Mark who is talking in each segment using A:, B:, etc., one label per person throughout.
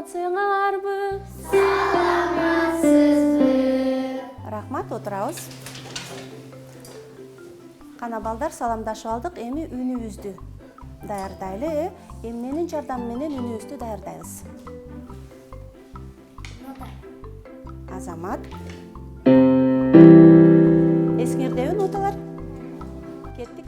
A: саламатсыңарбы?
B: Саламатсызбы?
A: Рахмат, отурабыз. Кана балдар, саламдашып алдык. Эми үнүбүздү даярдайлы. Эмненин жардамы менен үнүбүздү даярдайбыз? Азамат. Эсиңердеби ноталар? Кеттик.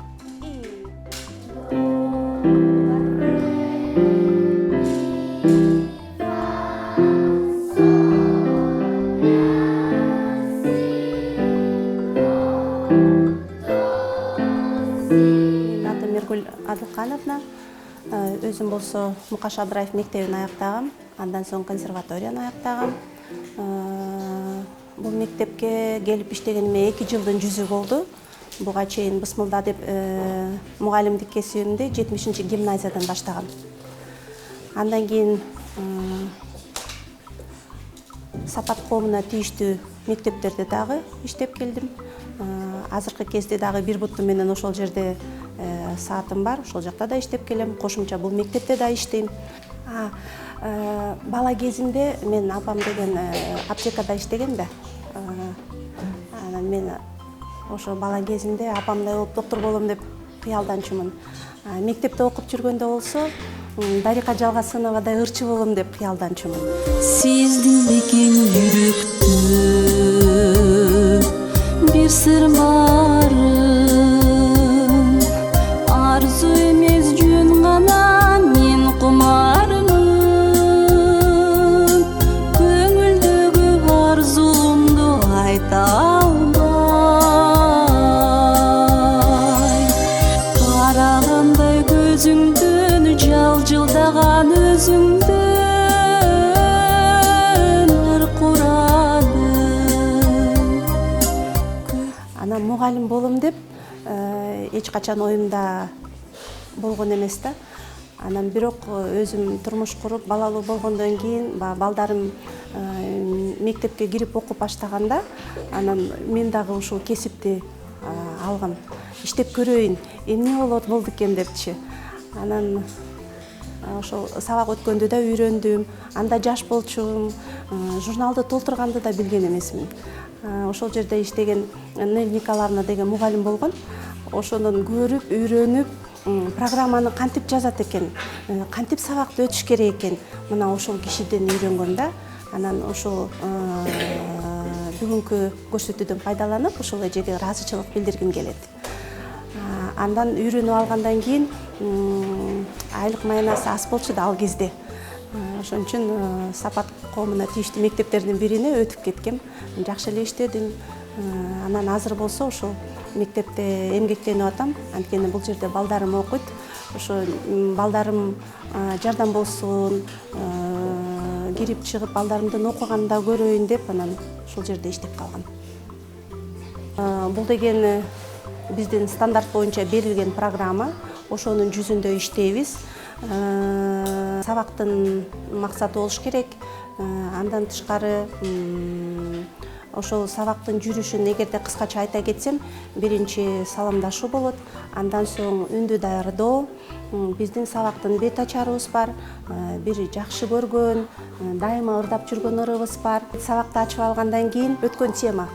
A: Менин атым Миргүл Адылкановна. Өзүм болсо Мукаш Абдраев мектебин аяктагам, андан соң консерваторияны аяктагам. Бул мектепке келип иштегениме 2 жылдын жүзү болду. Буга чейин Бысмылда деп мугалимдик кесибимди 70-гимназиядан баштагам. Андан кийин Сапат коомуна тийиштүү мектептерде дагы иштеп келдим. Азыркы кезде дагы бир бутум менен ошол жерде саатым бар, ошол жакта да иштеп келем. Кошумча бул мектепте да иштейм. Бала кезимде мен апам деген аптекада иштеген да. Анан мен ошо бала кезимде апамдай болуп доктур болом деп кыялданчумун. Мектепте окуп жүргөндө болсо Дарика Жалгасыновадай ырчы болом деп кыялданчумун.
C: Сездим бекен жүрөктө бир сыр барын, арзу эмес жөн гана мен кумармын, көңүлдөгү арзуумду айта албай, карагандай көзүңдөн жалжылдаган өзүңдөн ыр курады.
A: Анан мугалим болом деп эч качан оюмда болгон эмес да. Анан бирок өзүм турмуш куруп, балалуу болгондон кийин балдарым мектепке кирип окуп баштаганда, анан мен дагы ушул кесипти алгам. Иштеп көрөйүн, эмне болду экен депчи. Анан ошол сабак өткөндү да үйрөндүм. Анда жаш болчумун, журналды толтурганды да билген эмесмин. Ошол жерде иштеген Нель Николаевна деген мугалим болгон. Ошонун көрүп, үйрөнүп, программаны кантип жазат экен, кантип сабакты өтүш керек экен, мына ошол кишиден үйрөнгөм да. Анан ошол бүгүнкү көрсөтүүдөн пайдаланып, ошол эжеге ыраазычылык билдиргим келет. Андан үйрөнүп алгандан кийин айлык маянасы аз болчу да ал кезде. Ошон үчүн Сапат коомуна тийиштүү мектептердин бирине өтүп кеткем. Жакшы эле иштедим. Анан азыр болсо ошол мектепте эмгектенип атам. Анткени бул жерде балдарым окуйт. Ошо балдарым жардам болсун, кирип чыгып балдарымдын окуганын да көрөйүн деп анан ошол жерде иштеп калгам. Бул деген биздин стандарт боюнча берилген программа. Ошонун жүзүндө иштейбиз. Сабактын максаты болуш керек. Андан тышкары ошол сабактын жүрүшүн эгерде кыскача айта кетсем, биринчи саламдашуу болот, андан соң үндү даярдоо, биздин сабактын бет ачарыбыз бар, бир жакшы көргөн, дайыма ырдап жүргөн ырыбыз бар. Сабакты ачып алгандан кийин өткөн тема.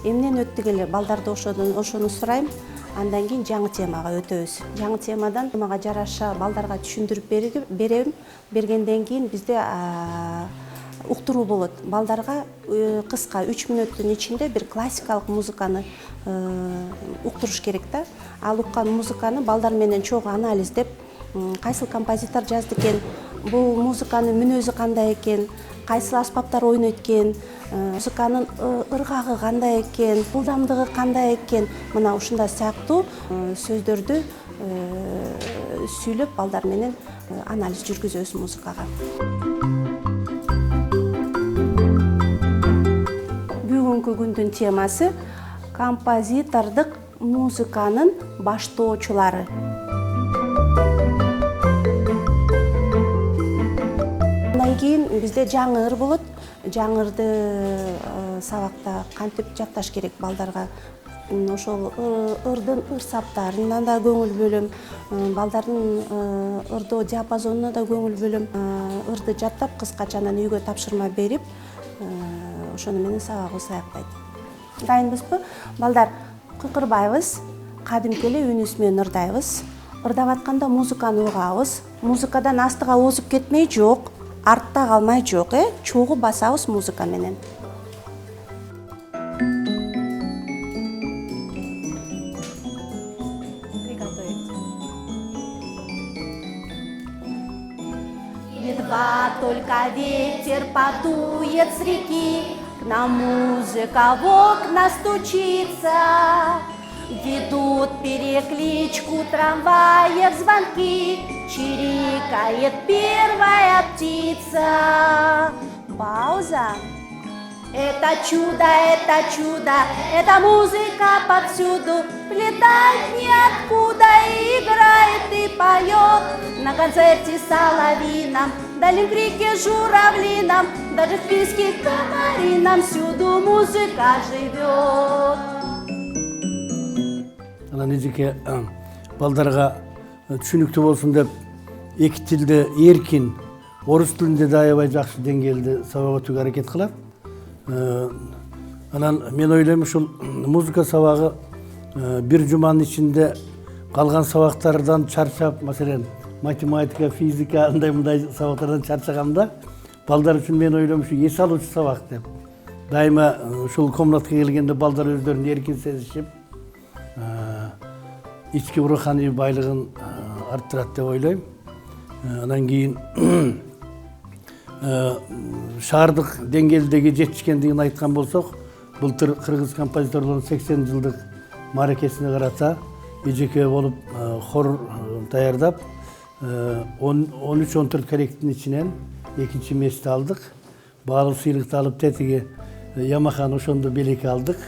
A: Эмнен өттүк эле, балдарды ошону сурайм. Андан кийин жаңы темага өтөбүз. Жаңы темадан мага жараша балдарга түшүндүрүп берем. Бергенден кийин бизде уктуруу болот. Балдарга кыска 3 мүнөттүн ичинде бир классикалык музыканы уктуруш керек да. Ал уккан музыканы балдар менен чогуу анализдеп, кайсыл композитор жазды экен, бул музыканын мүнөзү кандай экен, кайсыл аспаптар ойнойт экен, музыканын ыргагы кандай экен, ылдамдыгы кандай экен, мына ушундай сыяктуу сөздөрдү сүйлөп балдар менен анализ жүргүзөбүз музыкага. Бүгүнкү күндүн темасы композитордук музыканын баштоочулары. Андан кийин бизде жаңы ыр болот. Жаңы ырды сабакта кантип жатташ керек балдарга ошол ырдын ыр саптарына да көңүл бөлөм, балдардын ырдоо диапазонуна да көңүл бөлөм. Ырды жаттап кыскача анан үйгө тапшырма берип, ошону менен сабагыбыз аяктайт. Дайынбызбы? Балдар, кыйкырбайбыз, кадимки эле үнүбүз менен ырдайбыз. Ырдап атканда музыканы угабыз. Музыкадан астыга озуп кетмей жок, артта калмай жок, чогуу басабыз музыка менен. Едва только ветер подует с реки, к нам музыка в окна стучится. Ведут перекличку трамваев звонки, чирикает первая птица. Пауза. Это чудо, это музыка повсюду, летает ниоткуда, играет и поет. На концерте соловьином, дали крике журавлином, даже в писке комарином всюду музыка живет.
B: Анан эжеке балдарга түшүнүктүү болсун деп эки тилде эркин, орус тилинде да аябай жакшы деңгээлде сабак өтүүгө аракет кылат. Анан мен ойлойм ушул музыка сабагы бир жуманын ичинде калган сабактардан чарчап, маселен, математика, физика, андай-мындай сабактардан чарчаганда, балдар үчүн мен ойлойм ушу эс алуучу сабак деп. Дайыма ушул комнатка келгенде балдар өздөрүн эркин сезишип, ички руханий байлыгын арттырат деп ойлойм. Анан кийин шаардык деңгээлдеги жетишкендигин айткан болсок, былтыр кыргыз композиторлордун 80 жылдык мааракесине карата эжеке болуп хор даярдап 13-14 коллективдин ичинен экинчи месте алдык. Баалуу сыйлыкты алып тетиги Ямахан ошондо белек алдык.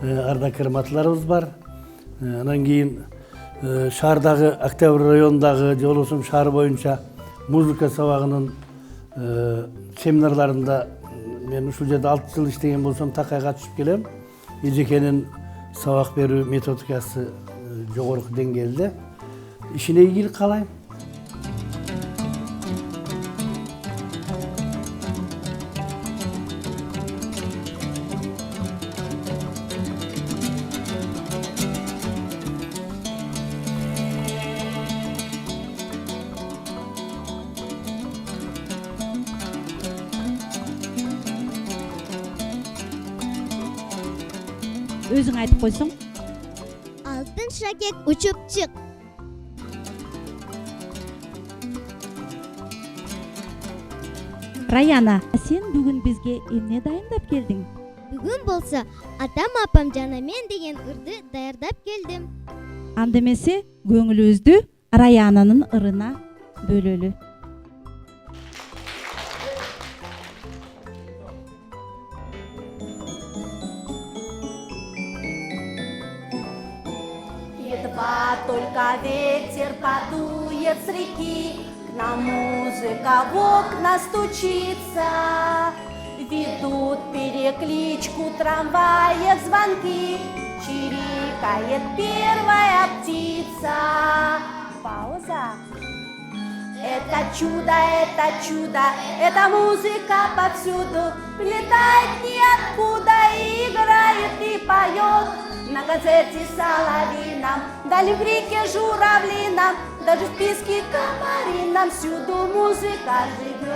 B: Ардак ырматларыбыз бар. Анан кийин шаардагы Октябрь районундагы же болбосо шаар боюнча музыка сабагынын семинарларында мен ушул жерде 6 жыл иштеген болсом такай катышып келем. Эжекенин сабак берүү методикасы жогорку деңгээлде. Ишине ийгилик каалайм.
D: Өзүң айтып койсоң.
E: Алтын шакек учуп чык.
D: Раяна, сен бүгүн бизге эмне дайындап келдиң?
E: Бүгүн болсо атам апам жана мен деген ырды даярдап келдим.
D: Анда эмесе көңүлүбүздү Раянанын ырына бөлөлү.
A: Едва только ветер подует с реки, к нам музыка в окна стучится. Ведут перекличку трамваев звонки, чирикает первая птица. Пауза. Это чудо, это музыка повсюду, летает ниоткуда, играет и поет. На концерте соловьином, дали в реке журавлином, даже в писке комарином всюду музыка живет.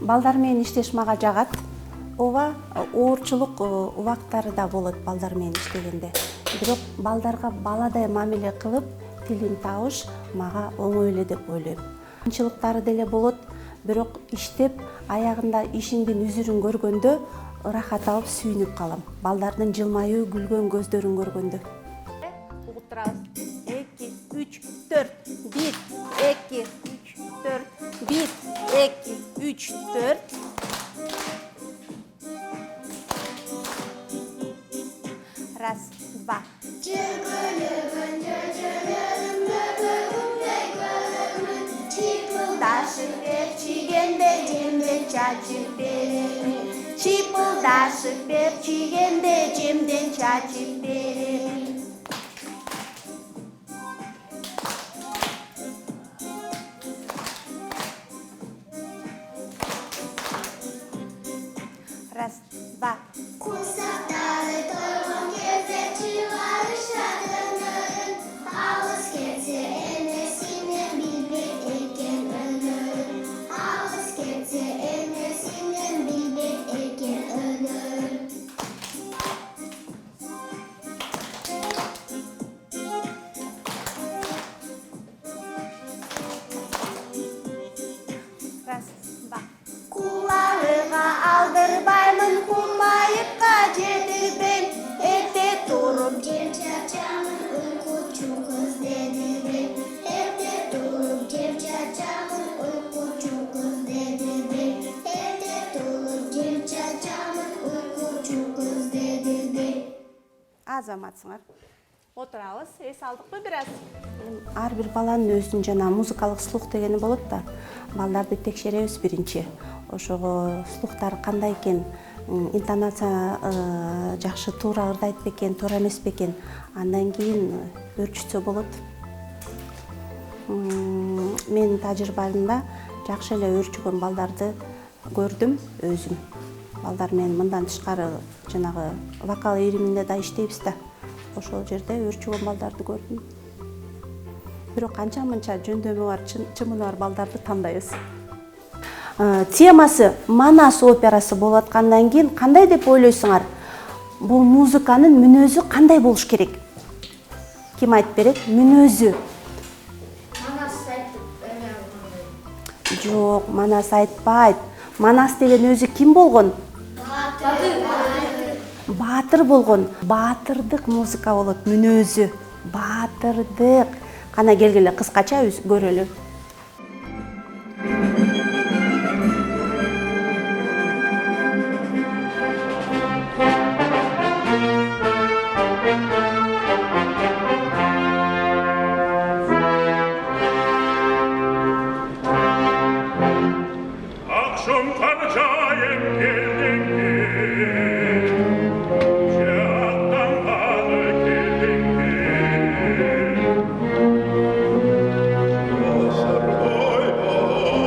A: Балдар менен иштеш мага жагат. Ооба, оорчулук убактары да болот балдар менен иштегенде. Бирок балдарга баладай мамиле кылып, тилин табыш мага оңой эле деп ойлойм. Кыйынчылыктары деле болот, бирок иштеп, аягында ишиңдин үзүрүн көргөндө ырахат алып сүйүнүп калам. Балдардын жылмаюу, күлгөн көздөрүн көргөндө. Угуп турабыз. 2, 3, 4. 1, 2, 3, 4. 1, 2, 3, 4. Раз, два. Şıpıldaşıp hep çiğgende cemden çaçıp verelim. Şıpıldaşıp hep çiğgende cemden çaçıp verelim. Раз, два.
F: Kusakları doygun gözle çıvarışladığının Havuz ketse ennesinden bilbek eken ölür Havuz ketse ennesinden bilbek eken ölür
A: Раз, два.
F: Kulağıma aldırbayımın kulmayıpka cedirben Ette durup cem çarçamın uyku çok özledirben Ette durup cem çarçamın uyku çok özledirben Ette durup cem çarçamın uyku çok özledirben
A: Азаматсыңар. Отырабыз, эс алдыкпы бир аз? Ар бир баланын өзүнүн жана музыкалык слух дегени болот да. Балдарды текшеребиз биринчи. Ошого слухтары кандай экен, интонация жакшы туура ырдайт бекен, туура эмес бекен. Андан кийин өрчүтсө болот. Менин тажрыйбамда жакшы эле өрчүгөн балдарды көрдүм өзүм. Балдар менен мындан тышкары жанагы вокал ириминде да иштейбиз да. Ошол жерде өрчүгөн балдарды көрдүм. Бирок канча мынча жөндөмү бар, чымыны бар балдарды тандайбыз. Темасы Манас операсы болуп аткандан кийин кандай деп ойлойсуңар? Бул музыканын мүнөзү кандай болуш керек? Ким айтып берет? Мүнөзү. Жок, Манас айтпайт. Манас деген өзү ким болгон? Баатыр болгон. Баатырдык музыка болот, мүнөзү. Баатырдык. Кана келгиле кыскача көрөлү.
G: Akşam parçayım geldin ki Şehattan kalı geldin ki Başar boy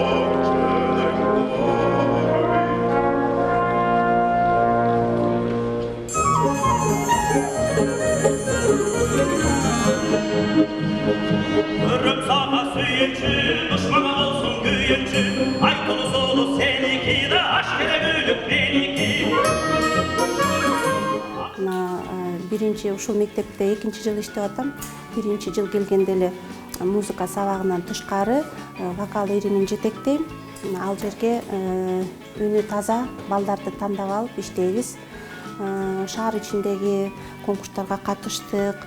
G: bahçeden Kırım sağa süyüncü, düşmana olsun güyüncü Aytolu solu seniki de aşk ede bölük beniki
A: Биринчи ушул мектепте 2-нчи жыл иштеп атам. 1-нчи жыл келгенде эле музыка сабагынан тышкары вокал иримин жетектейм. Ал жерге үнү таза балдарды тандап алып иштейбиз. Шаар ичиндеги конкурстарга катыштык,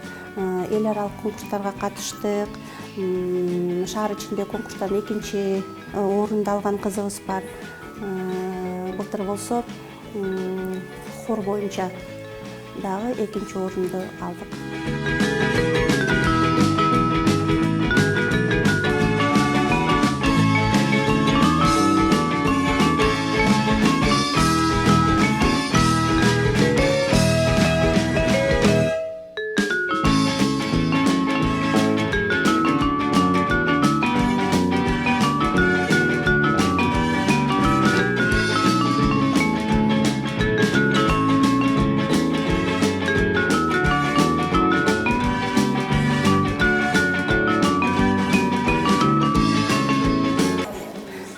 A: эл аралык конкурстарга катыштык. Шаар ичинде конкурстан 2-нчи орунду алган кызыбыз бар. Былтыр болсо хор боюнча дагы 2-нчи орунду алдык.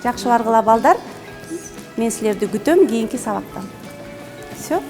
A: Жакшы баргыла балдар. Мен силерди күтөм кийинки сабактан. Всё?